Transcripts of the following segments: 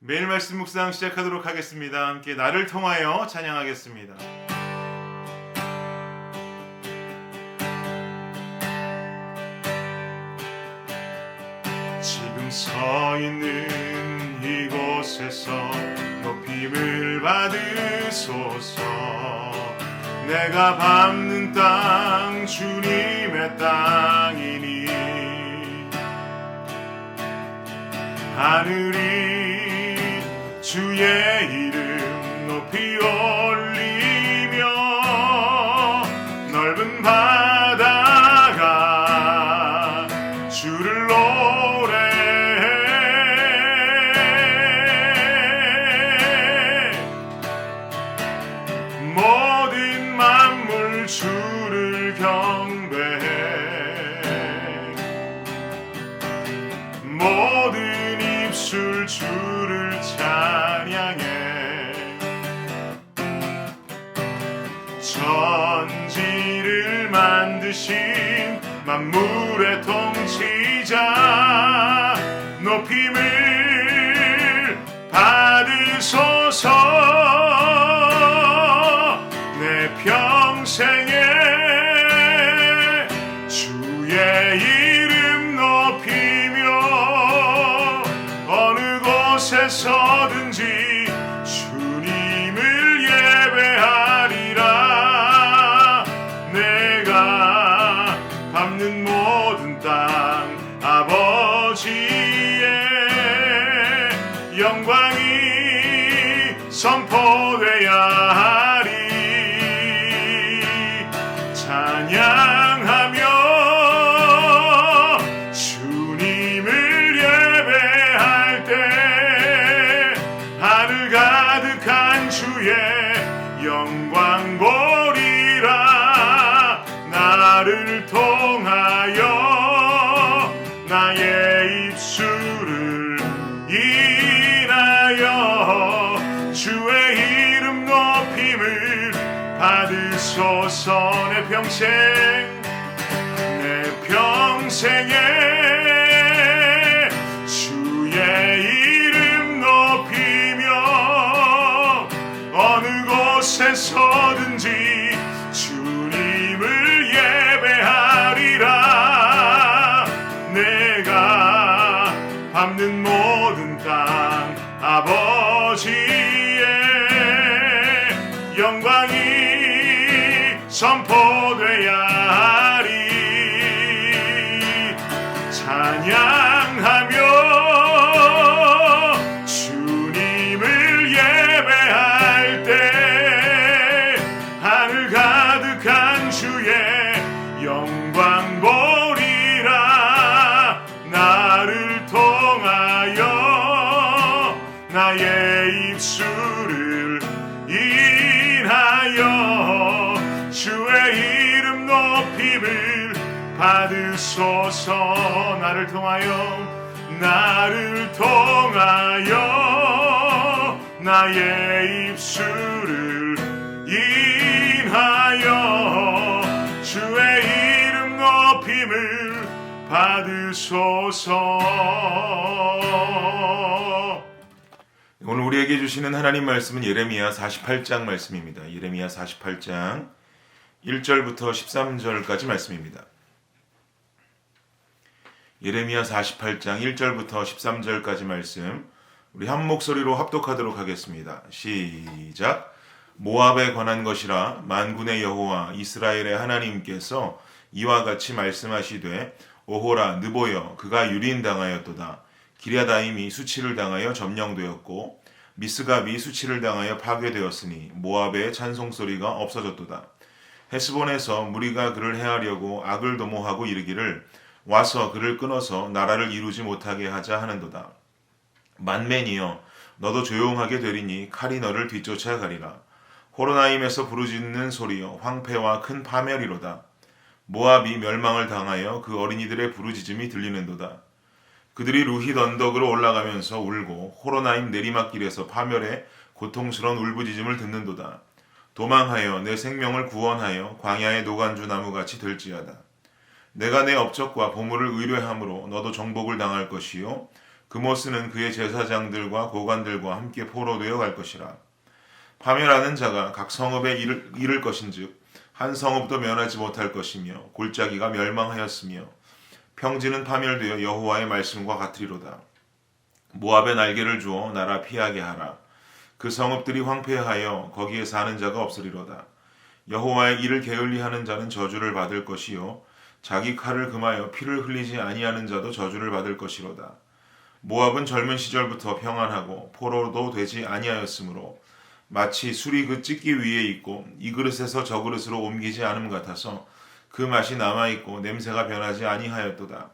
매일 말씀 묵상 시작하도록 하겠습니다. 함께 나를 통하여 찬양하겠습니다. 지금 서 있는 이곳에서 높임을 받으소서. 내가 밟는 땅 주님의 땅이니 하늘이 주의 이름 높이 올리며 넓은 바다가 주를 노래해. 모든 만물 주를 경배해. 모든 입술 주를 찬양해. 천지를 만드신 만물의 통치자 높임을 받으소서. 내 평생에 주의 이름 높이며 어느 곳에서든지 주님을 예배하리라. 내가 밟는 모든 땅 아버지의 영광이 선포되어야 하리. 찬양하며 주님을 예배할 때 하늘 가득한 주의 영광 보리라. 나를 통하여 나의 입술을 인하여 주의 이름 높임을 받으소서. 내 평생에 주의 이름 높이며 어느 곳에서든지 주님을 예배하리라. 내가 밟는 모든 땅 아버지의 영광이 선포되어야 하리. 찬양하며 주님을 예배할 때 하늘 가득한 주의 영광 보리라. 나를 통하여 나의 입술을 인하여 주의 이름 높임을 받으소서. 나를 통하여 나의 입술을 인하여 주의 이름 높임을 받으소서. 오늘 우리에게 주시는 하나님 말씀은 예레미야 48장 말씀입니다. 예레미야 48장 1절부터 13절까지 말씀입니다. 예레미야 48장 1절부터 13절까지 말씀, 우리 한 목소리로 합독하도록 하겠습니다. 시작. 모압에 관한 것이라 만군의 여호와 이스라엘의 하나님께서 이와 같이 말씀하시되 오호라 느보여 그가 유린당하였도다. 기랴다임이 수치를 당하여 점령되었고 미스갑이 수치를 당하여 파괴되었으니 모압의 찬송소리가 없어졌도다. 헤스본에서 무리가 그를 해하려고 악을 도모하고 이르기를 와서 그를 끊어서 나라를 이루지 못하게 하자 하는도다. 만맨이여 너도 조용하게 되리니 칼이 너를 뒤쫓아가리라. 호로나임에서 부르짖는 소리여 황폐와 큰 파멸이로다. 모압이 멸망을 당하여 그 어린이들의 부르짖음이 들리는도다. 그들이 루힛 언덕으로 올라가면서 울고 호로나임 내리막길에서 파멸해 고통스러운 울부짖음을 듣는도다. 도망하여 내 생명을 구원하여 광야의 노간주 나무같이 될지어다. 내가 내 업적과 보물을 의뢰함으로 너도 정복을 당할 것이요 그모스는 그의 제사장들과 고관들과 함께 포로되어 갈 것이라. 파멸하는 자가 각 성읍에 이를 것인즉 한 성읍도 면하지 못할 것이며 골짜기가 멸망하였으며 평지는 파멸되어 여호와의 말씀과 같으리로다. 모압에 날개를 주어 나라 피하게 하라. 그 성읍들이 황폐하여 거기에 사는 자가 없으리로다. 여호와의 일을 게을리하는 자는 저주를 받을 것이요 자기 칼을 금하여 피를 흘리지 아니하는 자도 저주를 받을 것이로다. 모압은 젊은 시절부터 평안하고 포로도 되지 아니하였으므로 마치 술이 그 찢기 위에 있고 이 그릇에서 저 그릇으로 옮기지 않음 같아서 그 맛이 남아있고 냄새가 변하지 아니하였도다.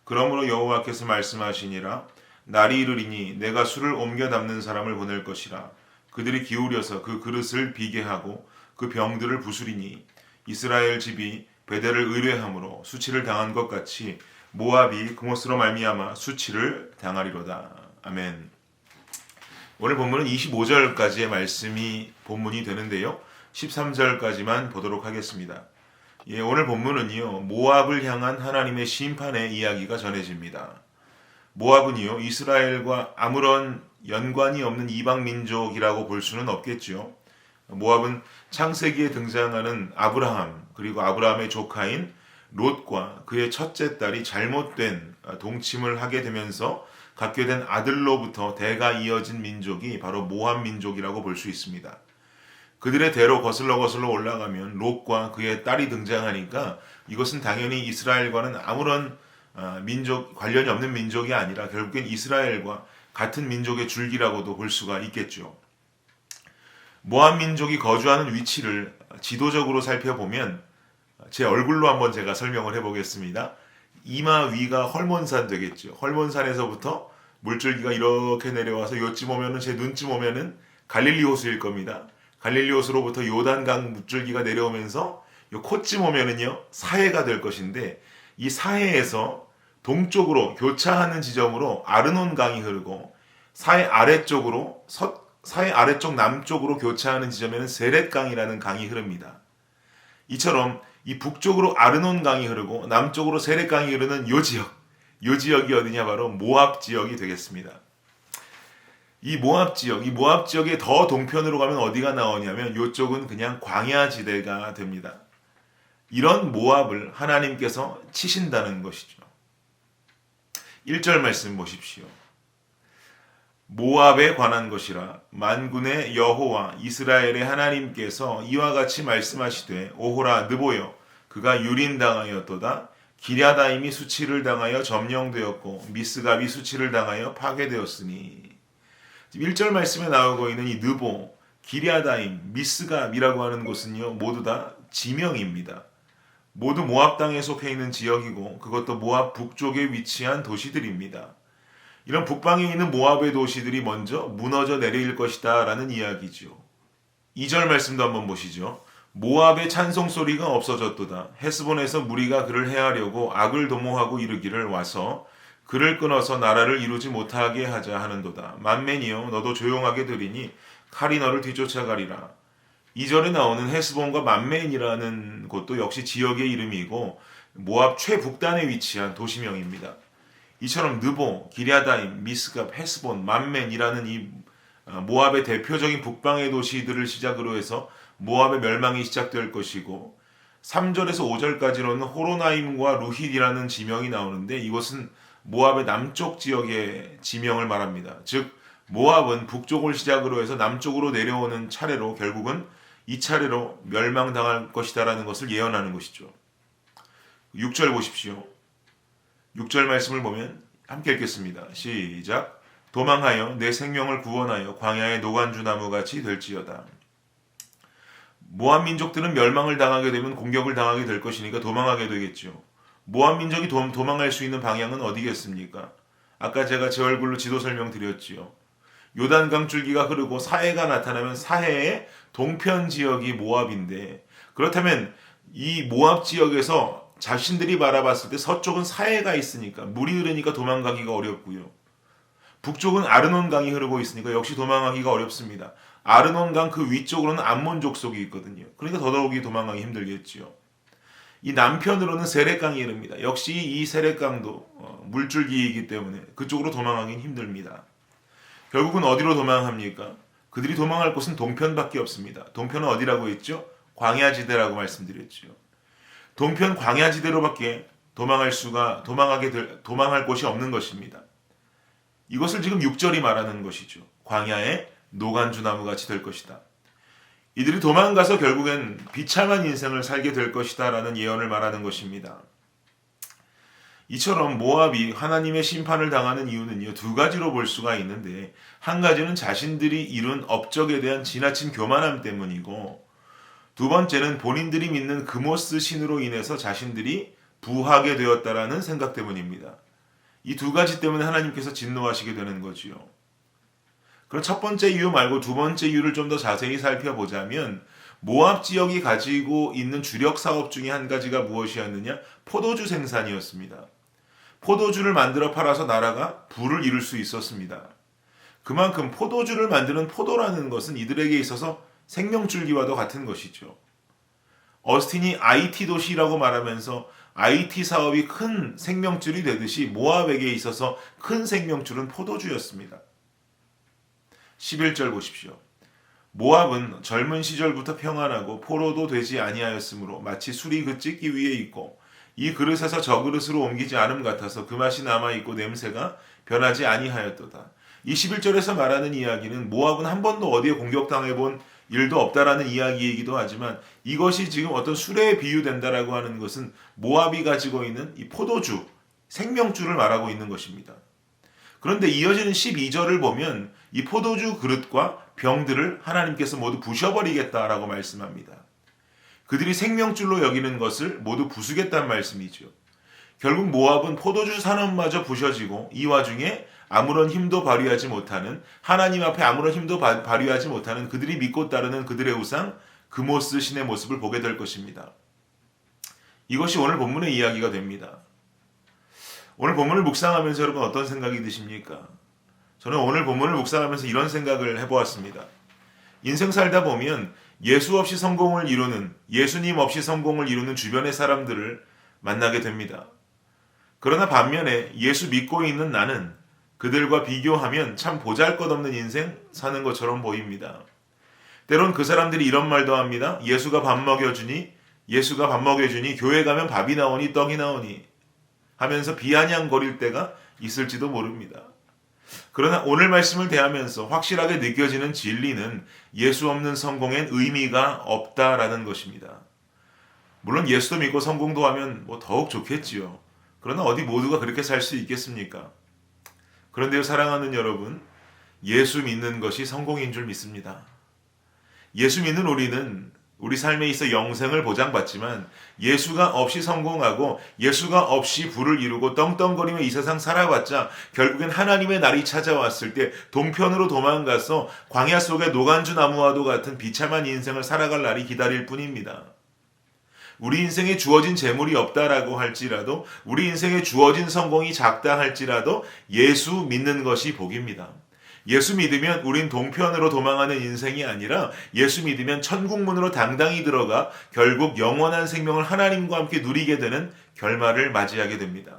그러므로 여호와께서 말씀하시니라. 날이 이르리니 내가 술을 옮겨 담는 사람을 보낼 것이라. 그들이 기울여서 그 그릇을 비게 하고 그 병들을 부수리니 이스라엘 집이 베델을 의뢰함으로 수치를 당한 것 같이 모압이 그못으로 말미암아 수치를 당하리로다. 아멘. 오늘 본문은 25절까지의 말씀이 본문이 되는데요. 13절까지만 보도록 하겠습니다. 오늘 본문은요, 모압을 향한 하나님의 심판의 이야기가 전해집니다. 모압은요, 이스라엘과 아무런 연관이 없는 이방 민족이라고 볼 수는 없겠죠. 모압은 창세기에 등장하는 아브라함, 그리고 아브라함의 조카인 롯과 그의 첫째 딸이 잘못된 동침을 하게 되면서 갖게 된 아들로부터 대가 이어진 민족이 바로 모압 민족이라고 볼 수 있습니다. 그들의 대로 거슬러 올라가면 롯과 그의 딸이 등장하니까 이것은 당연히 이스라엘과는 아무런 관련이 없는 민족이 아니라 결국엔 이스라엘과 같은 민족의 줄기라고도 볼 수가 있겠죠. 모압 민족이 거주하는 위치를 지도적으로 살펴보면 제 얼굴로 한번 제가 설명을 해보겠습니다. 이마 위가 헐몬산 되겠죠. 헐몬산에서부터 물줄기가 이렇게 내려와서 요쯤 오면은 제 눈쯤 오면은 갈릴리 호수일 겁니다. 갈릴리 호수로부터 요단강 물줄기가 내려오면서 요 코쯤 오면은요 사해가 될 것인데 이 사해에서 동쪽으로 교차하는 지점으로 아르논 강이 흐르고 사해 아래쪽 남쪽으로 교차하는 지점에는 세렛 강이라는 강이 흐릅니다. 이처럼 이 북쪽으로 아르논 강이 흐르고 남쪽으로 세렛 강이 흐르는 요 지역이 어디냐 바로 모압 지역이 되겠습니다. 이 모압 지역의 더 동편으로 가면 어디가 나오냐면 이쪽은 그냥 광야지대가 됩니다. 이런 모압을 하나님께서 치신다는 것이죠. 1절 말씀 보십시오. 모압에 관한 것이라 만군의 여호와 이스라엘의 하나님께서 이와 같이 말씀하시되 오호라 느보여 그가 유린당하였도다. 기랴다임이 수치를 당하여 점령되었고 미스갑이 수치를 당하여 파괴되었으니. 1절 말씀에 나오고 있는 이 느보, 기랴다임, 미스갑이라고 하는 곳은요 모두 다 지명입니다. 모두 모압 땅에 속해 있는 지역이고 그것도 모압 북쪽에 위치한 도시들입니다. 이런 북방에 있는 모압의 도시들이 먼저 무너져 내릴 것이다 라는 이야기죠. 2절 말씀도 한번 보시죠. 모압의 찬송 소리가 없어졌도다. 헤스본에서 무리가 그를 해하려고 악을 도모하고 이르기를 와서 그를 끊어서 나라를 이루지 못하게 하자 하는도다. 만맨이여 너도 조용하게 들으니 칼이 너를 뒤쫓아가리라. 2절에 나오는 헤스본과 만맨이라는 곳도 역시 지역의 이름이고 모압 최북단에 위치한 도시명입니다. 이처럼 느보, 기랴다임, 미스갑, 헤스본, 만맨이라는 이 모압의 대표적인 북방의 도시들을 시작으로 해서 모압의 멸망이 시작될 것이고 3절에서 5절까지로는 호로나임과 루힐이라는 지명이 나오는데 이것은 모압의 남쪽 지역의 지명을 말합니다. 즉 모압은 북쪽을 시작으로 해서 남쪽으로 내려오는 차례로 결국은 이 차례로 멸망당할 것이다라는 것을 예언하는 것이죠. 6절 보십시오. 6절 말씀을 보면 함께 읽겠습니다. 시작. 도망하여 내 생명을 구원하여 광야의 노간주나무같이 될지어다. 모압 민족들은 멸망을 당하게 되면 공격을 당하게 될 것이니까 도망하게 되겠죠. 모압 민족이 도망할 수 있는 방향은 어디겠습니까? 아까 제가 제 얼굴로 지도 설명드렸지요. 요단강 줄기가 흐르고 사해가 나타나면 사해의 동편 지역이 모압인데 그렇다면 이 모압 지역에서 자신들이 바라봤을 때 서쪽은 사해가 있으니까 물이 흐르니까 도망가기가 어렵고요. 북쪽은 아르논강이 흐르고 있으니까 역시 도망가기가 어렵습니다. 아르논강 그 위쪽으로는 암몬 족속이 있거든요. 그러니까 더더욱이 도망가기 힘들겠지요. 이 남편으로는 세렛강에 이릅니다. 역시 이 세렛강도 물줄기이기 때문에 그쪽으로 도망하긴 힘듭니다. 결국은 어디로 도망합니까? 그들이 도망할 곳은 동편밖에 없습니다. 동편은 어디라고 했죠? 광야지대라고 말씀드렸죠. 동편 광야지대로밖에 도망할 곳이 없는 것입니다. 이것을 지금 6절이 말하는 것이죠. 광야에 노간주나무 같이 될 것이다. 이들이 도망가서 결국엔 비참한 인생을 살게 될 것이다 라는 예언을 말하는 것입니다. 이처럼 모압이 하나님의 심판을 당하는 이유는요, 두 가지로 볼 수가 있는데, 한 가지는 자신들이 이룬 업적에 대한 지나친 교만함 때문이고, 두 번째는 본인들이 믿는 그모스 신으로 인해서 자신들이 부하게 되었다라는 생각 때문입니다. 이 두 가지 때문에 하나님께서 진노하시게 되는 거지요. 그럼 첫 번째 이유 말고 두 번째 이유를 좀 더 자세히 살펴보자면, 모압 지역이 가지고 있는 주력 사업 중에 한 가지가 무엇이었느냐? 포도주 생산이었습니다. 포도주를 만들어 팔아서 나라가 부를 이룰 수 있었습니다. 그만큼 포도주를 만드는 포도라는 것은 이들에게 있어서 생명줄기와도 같은 것이죠. 어스틴이 IT 도시라고 말하면서 IT 사업이 큰 생명줄이 되듯이 모압에게 있어서 큰 생명줄은 포도주였습니다. 11절 보십시오. 모압은 젊은 시절부터 평안하고 포로도 되지 아니하였으므로 마치 술이 그 찢기 위에 있고 이 그릇에서 저 그릇으로 옮기지 않음 같아서 그 맛이 남아있고 냄새가 변하지 아니하였도다. 이 11절에서 말하는 이야기는 모압은 한 번도 어디에 공격당해 본 일도 없다라는 이야기이기도 하지만 이것이 지금 어떤 술에 비유된다라고 하는 것은 모압이 가지고 있는 이 포도주, 생명주를 말하고 있는 것입니다. 그런데 이어지는 12절을 보면 이 포도주 그릇과 병들을 하나님께서 모두 부셔버리겠다라고 말씀합니다. 그들이 생명줄로 여기는 것을 모두 부수겠다는 말씀이죠. 결국 모압은 포도주 산업마저 부셔지고 이 와중에 아무런 힘도 발휘하지 못하는, 하나님 앞에 아무런 힘도 발휘하지 못하는 그들이 믿고 따르는 그들의 우상 그모스 신의 모습을 보게 될 것입니다. 이것이 오늘 본문의 이야기가 됩니다. 오늘 본문을 묵상하면서 여러분 어떤 생각이 드십니까? 저는 오늘 본문을 묵상하면서 이런 생각을 해보았습니다. 인생 살다 보면 예수 없이 성공을 이루는, 예수님 없이 성공을 이루는 주변의 사람들을 만나게 됩니다. 그러나 반면에 예수 믿고 있는 나는 그들과 비교하면 참 보잘것없는 인생 사는 것처럼 보입니다. 때론 그 사람들이 이런 말도 합니다. 예수가 밥 먹여주니 교회 가면 밥이 나오니 떡이 나오니 하면서 비아냥거릴 때가 있을지도 모릅니다. 그러나 오늘 말씀을 대하면서 확실하게 느껴지는 진리는 예수 없는 성공엔 의미가 없다라는 것입니다. 물론 예수도 믿고 성공도 하면 더욱 좋겠지요. 그러나 어디 모두가 그렇게 살 수 있겠습니까? 그런데요, 사랑하는 여러분, 예수 믿는 것이 성공인 줄 믿습니다. 예수 믿는 우리는 우리 삶에 있어 영생을 보장받지만 예수가 없이 성공하고 예수가 없이 부를 이루고 떵떵거리며 이 세상 살아봤자 결국엔 하나님의 날이 찾아왔을 때 동편으로 도망가서 광야 속의 노간주 나무와도 같은 비참한 인생을 살아갈 날이 기다릴 뿐입니다. 우리 인생에 주어진 재물이 없다라고 할지라도, 우리 인생에 주어진 성공이 작다 할지라도 예수 믿는 것이 복입니다. 예수 믿으면 우린 동편으로 도망하는 인생이 아니라 예수 믿으면 천국문으로 당당히 들어가 결국 영원한 생명을 하나님과 함께 누리게 되는 결말을 맞이하게 됩니다.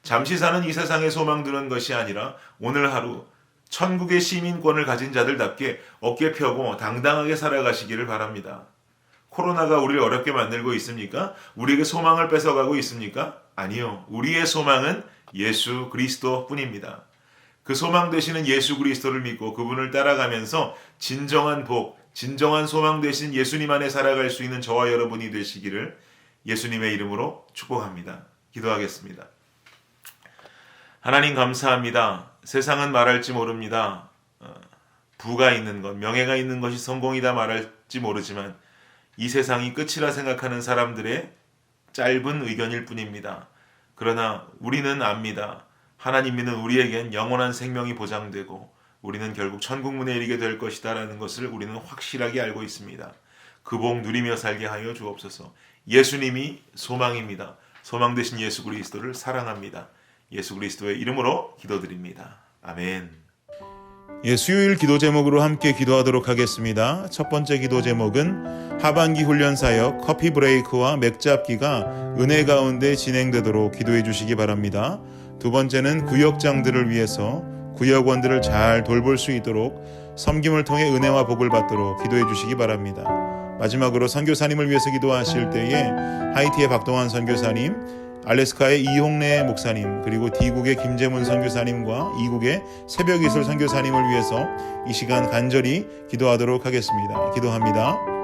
잠시 사는 이 세상에 소망 두는 것이 아니라 오늘 하루 천국의 시민권을 가진 자들답게 어깨 펴고 당당하게 살아가시기를 바랍니다. 코로나가 우리를 어렵게 만들고 있습니까? 우리에게 소망을 뺏어가고 있습니까? 아니요. 우리의 소망은 예수 그리스도 뿐입니다. 그 소망 되시는 예수 그리스도를 믿고 그분을 따라가면서 진정한 복, 진정한 소망 되신 예수님 안에 살아갈 수 있는 저와 여러분이 되시기를 예수님의 이름으로 축복합니다. 기도하겠습니다. 하나님 감사합니다. 세상은 말할지 모릅니다. 부가 있는 것, 명예가 있는 것이 성공이다 말할지 모르지만 이 세상이 끝이라 생각하는 사람들의 짧은 의견일 뿐입니다. 그러나 우리는 압니다. 하나님 믿는 우리에겐 영원한 생명이 보장되고 우리는 결국 천국문에 이르게 될 것이다 라는 것을 우리는 확실하게 알고 있습니다. 그 복 누리며 살게 하여 주옵소서. 예수님이 소망입니다. 소망 되신 예수 그리스도를 사랑합니다. 예수 그리스도의 이름으로 기도드립니다. 아멘. 수요일 기도 제목으로 함께 기도하도록 하겠습니다. 첫 번째 기도 제목은 하반기 훈련 사역 커피 브레이크와 맥잡기가 은혜 가운데 진행되도록 기도해 주시기 바랍니다. 두 번째는 구역장들을 위해서 구역원들을 잘 돌볼 수 있도록 섬김을 통해 은혜와 복을 받도록 기도해 주시기 바랍니다. 마지막으로 선교사님을 위해서 기도하실 때에 하이티의 박동환 선교사님, 알래스카의 이홍래 목사님, 그리고 D국의 김재문 선교사님과 이국의 새벽이슬 선교사님을 위해서 이 시간 간절히 기도하도록 하겠습니다. 기도합니다.